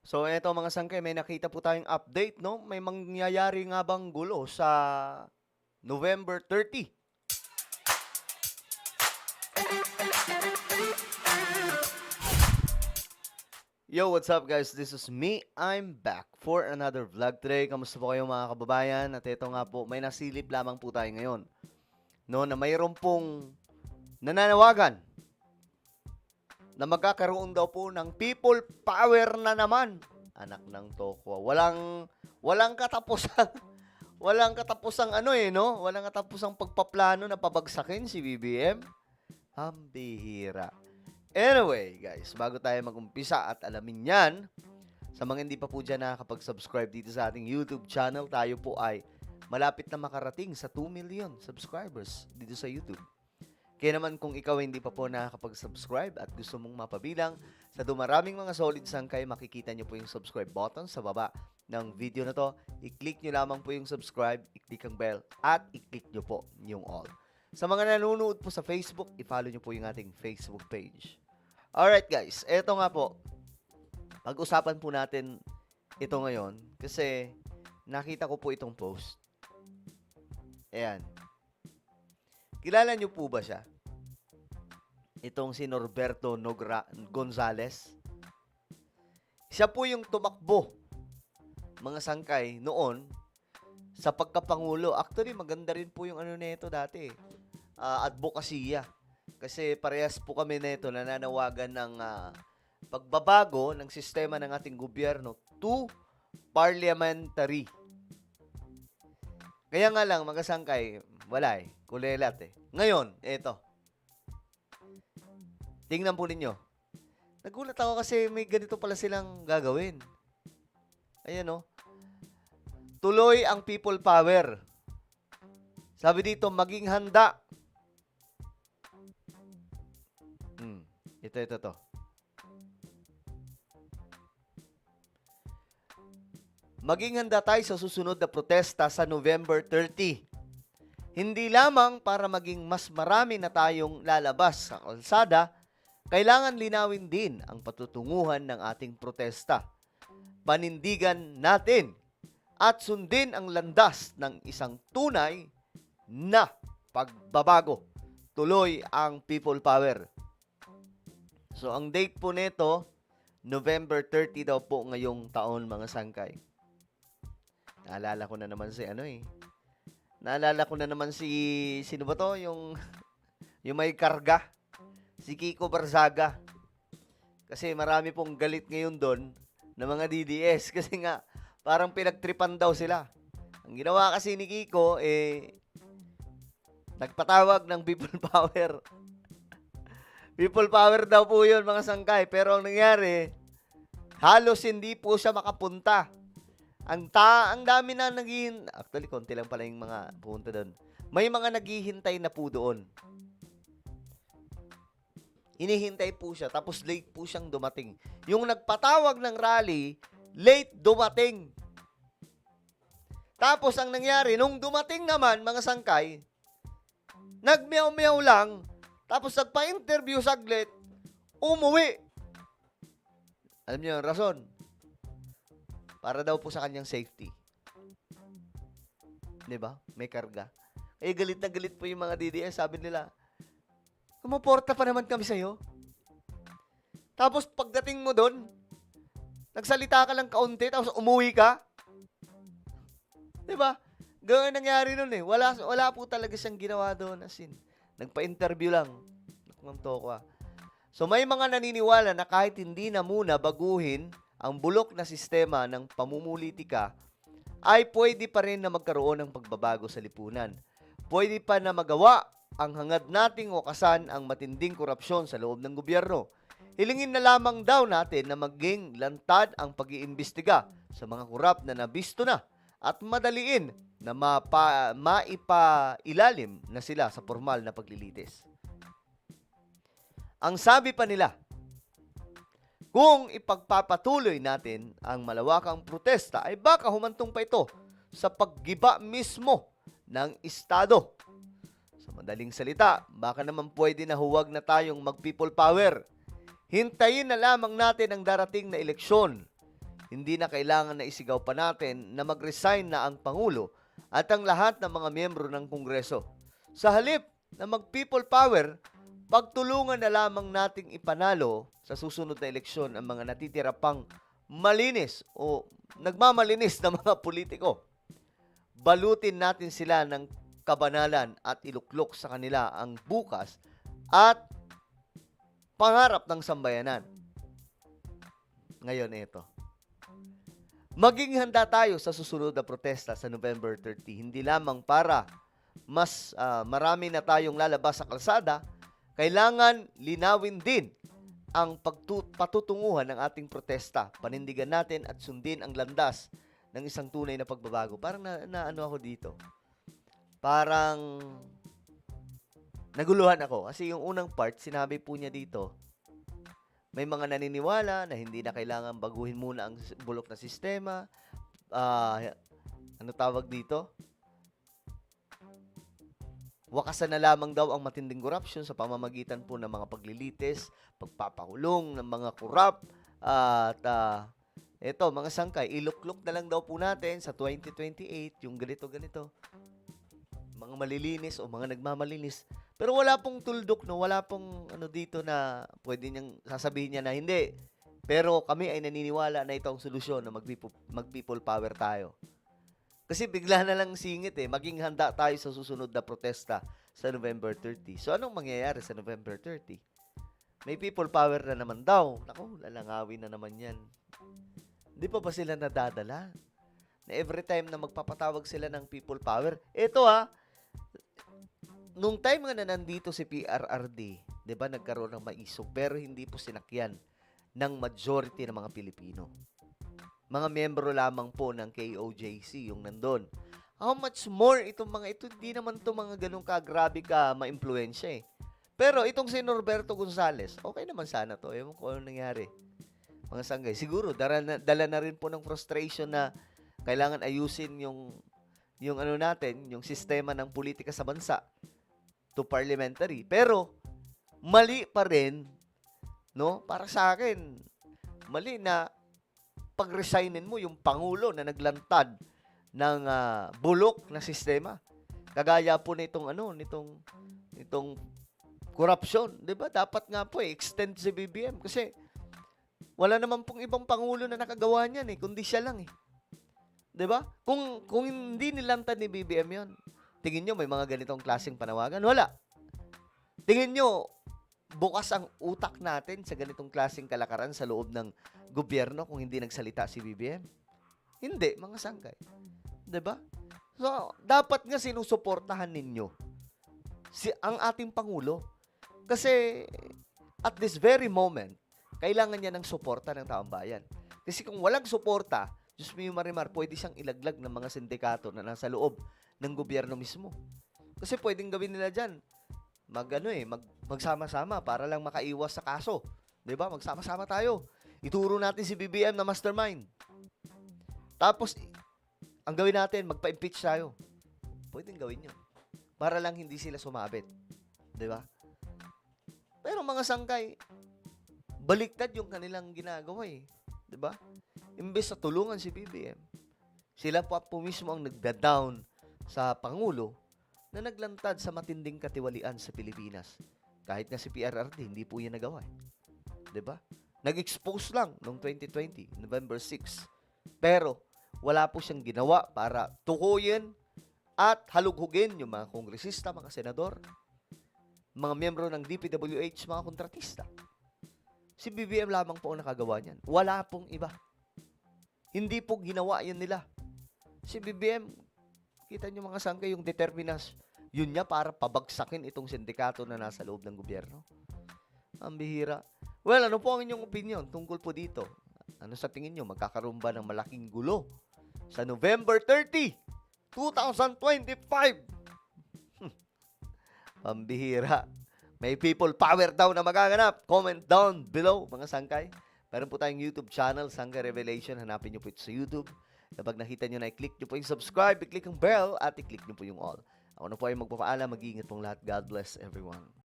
So eto mga sangkay, may nakita po tayong update, no? May mangyayari nga bang gulo sa November 30? Yo, what's up guys? This is me. I'm back for another vlog today. Kamusta po kayo mga kababayan? At ito nga po, may nasilip lamang po tayo ngayon. No, na mayroon pong nananawagan na magkakaroon daw po ng people power na naman. Anak ng tokwa. Walang katapusan. Walang katapusang ano no? Walang katapusang pagpaplano na pabagsakin si BBM. Ang bihira. Anyway, guys, bago tayo mag-umpisa at alamin yan, sa mga hindi pa po dyan nakakapag-subscribe dito sa ating YouTube channel, tayo po ay malapit na makarating sa 2 million subscribers dito sa YouTube. Kaya naman kung ikaw hindi pa po nakakapag-subscribe at gusto mong mapabilang sa dumaraming mga solid sangkay, makikita nyo po yung subscribe button sa baba ng video na to. I-click nyo lamang po yung subscribe, i-click ang bell, at i-click nyo po yung all. Sa mga nanonood po sa Facebook, i-follow nyo po yung ating Facebook page. Alright guys, eto nga po. Pag-usapan po natin ito ngayon kasi nakita ko po itong post. Ayan. Kilala nyo po ba siya? Itong si Norberto Gonzales. Siya po yung tumakbo, mga sangkay, noon sa pagkapangulo. Actually, maganda rin po yung ano nito dati. Advokasya. Kasi parehas po kami nito nananawagan ng pagbabago ng sistema ng ating gobyerno to parliamentary. Kaya nga lang, mga sangkay, wala kulelat Ngayon, eto. Tingnan po ninyo. Nagulat ako kasi may ganito pala silang gagawin. Ayan Tuloy ang people power. Sabi dito, maging handa. Ito to. Maging handa tayo sa susunod na protesta sa November 30. Hindi lamang para maging mas marami na tayong lalabas sa kalsada, kailangan linawin din ang patutunguhan ng ating protesta. Panindigan natin at sundin ang landas ng isang tunay na pagbabago. Tuloy ang people power. So, ang date po nito, November 30 daw po ngayong taon, mga sangkay. Naalala ko na naman si sino ba to? Yung may karga. Si Kiko Barzaga. Kasi marami pong galit ngayon doon ng mga DDS. Kasi nga, parang pinagtripan daw sila. Ang ginawa kasi ni Kiko, nagpatawag ng people power. People power daw po yun, mga sangkay. Pero ang nangyari, halos hindi po siya makapunta. Ang dami na actually, konti lang pala yung mga punta doon. May mga naghihintay na po doon. Inihintay po siya, tapos late po siyang dumating. Yung nagpatawag ng rally, late dumating. Tapos ang nangyari, nung dumating naman, mga sangkay, nagmeow-meow lang, tapos nagpa-interview saglit, umuwi. Alam niyo yung rason? Para daw po sa kanyang safety. 'Di ba? May karga. Galit na galit po yung mga DDS. Sabi nila, kumuporta pa naman kami sa'yo. Tapos pagdating mo doon, nagsalita ka lang kaunti, tapos umuwi ka. 'Di ba? Ganun nangyari noon Wala po talaga siyang ginawa doon. As in, nagpa-interview lang. So may mga naniniwala na kahit hindi na muna baguhin ang bulok na sistema ng pamumulitika, ay pwede pa rin na magkaroon ng pagbabago sa lipunan. Pwede pa na magawa ang hangad nating wakasan ang matinding korupsyon sa loob ng gobyerno. Hilingin na lamang daw natin na maging lantad ang pag-iimbestiga sa mga korap na nabisto na at madaliin na maipailalim na sila sa formal na paglilitis. Ang sabi pa nila, kung ipagpapatuloy natin ang malawakang protesta, ay baka humantong pa ito sa paggiba mismo ng Estado. Sa madaling salita, baka naman pwede na huwag na tayong mag-people power. Hintayin na lamang natin ang darating na eleksyon. Hindi na kailangan na isigaw pa natin na mag-resign na ang Pangulo at ang lahat ng mga miyembro ng Kongreso. Sa halip na mag-people power, pagtulungan na lamang nating ipanalo sa susunod na eleksyon ang mga natitira pang malinis o nagmamalinis na mga politiko. Balutin natin sila ng kabanalan at iluklok sa kanila ang bukas at pangarap ng sambayanan. Ngayon ito. Maging handa tayo sa susunod na protesta sa November 30. Hindi lamang para mas marami na tayong lalabas sa kalsada, kailangan linawin din ang patutunguhan ng ating protesta. Panindigan natin at sundin ang landas ng isang tunay na pagbabago. Parang ano ako dito. Parang naguluhan ako. Kasi yung unang part, sinabi po niya dito, may mga naniniwala na hindi na kailangan baguhin muna ang bulok na sistema. Ano tawag dito? Wakasan na lamang daw ang matinding korupsyon sa pamamagitan po ng mga paglilitis, pagpapakulong ng mga korap, at ito, mga sangkay, iluklok na lang daw po natin sa 2028, yung ganito-ganito. Mga malilinis o mga nagmamalinis. Pero wala pong tuldok, no? Wala pong ano dito na pwede niyang sasabihin niya na hindi. Pero kami ay naniniwala na ito ang solusyon na mag-people power tayo. Kasi bigla na lang singit maging handa tayo sa susunod na protesta sa November 30. So anong mangyayari sa November 30? May people power na naman daw. Naku, lalangawin na naman yan. Di pa ba sila nadadala? Na every time na magpapatawag sila ng people power, ito nung time nga na nandito si PRRD, di ba nagkaroon ng maisog, pero hindi po sinakyan ng majority ng mga Pilipino. Mga miyembro lamang po ng KOJC yung nandun. How much more itong mga ito, hindi naman to mga ganun kagrabe ka ma-impluensya Pero itong si Norberto Gonzales, okay naman sana to. Ewan ko anong nangyari. Mga sanggay. Siguro, dala na rin po ng frustration na kailangan ayusin yung ano natin, yung sistema ng politika sa bansa to parliamentary. Pero, mali pa rin, no? Para sa akin, mali na pag-resignin mo yung Pangulo na naglantad ng bulok na sistema. Kagaya po nitong corruption, 'di ba? Dapat nga po extend si BBM kasi wala naman pong ibang pangulo na nakagawa niyan kundi siya lang 'Di ba? Kung hindi nilantad ni BBM 'yon, tingin niyo may mga ganitong klaseng panawagan? Wala. Tingin niyo bukas ang utak natin sa ganitong klaseng kalakaran sa loob ng gobyerno kung hindi nagsalita si BBM? Hindi, mga sangkay. 'Di ba? So, dapat nga sinusuportahan ninyo ang ating Pangulo. Kasi at this very moment, kailangan niya ng suporta ng taong bayan. Kasi kung walang suporta, Diyos mo yung marimar, pwede siyang ilaglag ng mga sindikato na nasa loob ng gobyerno mismo. Kasi pwedeng gawin nila dyan, magsama-sama para lang makaiwas sa kaso. 'Di ba? Magsama-sama tayo. Ituro natin si BBM na mastermind. Tapos, ang gawin natin, magpa-impeach tayo. Pwedeng gawin yun. Para lang hindi sila sumabit. 'Di ba? Pero mga sangkay, baliktad yung kanilang ginagawa 'di ba? Imbes na tulungan si BBM, sila po mismo ang nagda-down sa Pangulo na naglantad sa matinding katiwalian sa Pilipinas. Kahit nga si PRRD, hindi po yan nagawa 'di ba? Nag-expose lang noong 2020, November 6. Pero wala po siyang ginawa para tukuyin at halughugin yung mga kongresista, mga senador, mga miyembro ng DPWH, mga kontratista. Si BBM lamang po ang nakagawa niyan. Wala pong iba. Hindi po ginawa yan nila. Si BBM, kita niyo mga sangkay, yung determinasyon yun niya para pabagsakin itong sindikato na nasa loob ng gobyerno. Ang bihira. Well, ano po ang inyong opinion tungkol po dito? Ano sa tingin niyo, magkakaroon ba ng malaking gulo sa November 30, 2025? Ang bihira. May people power daw na magaganap. Comment down below, mga sangkay. Meron po tayong YouTube channel, Sangkay Revelation. Hanapin nyo po ito sa YouTube. Kapag nakita nyo na, i-click nyo po yung subscribe, i-click ang bell, at i-click nyo po yung all. Ako na po ay magpapaalam. Mag-iingat pong lahat. God bless everyone.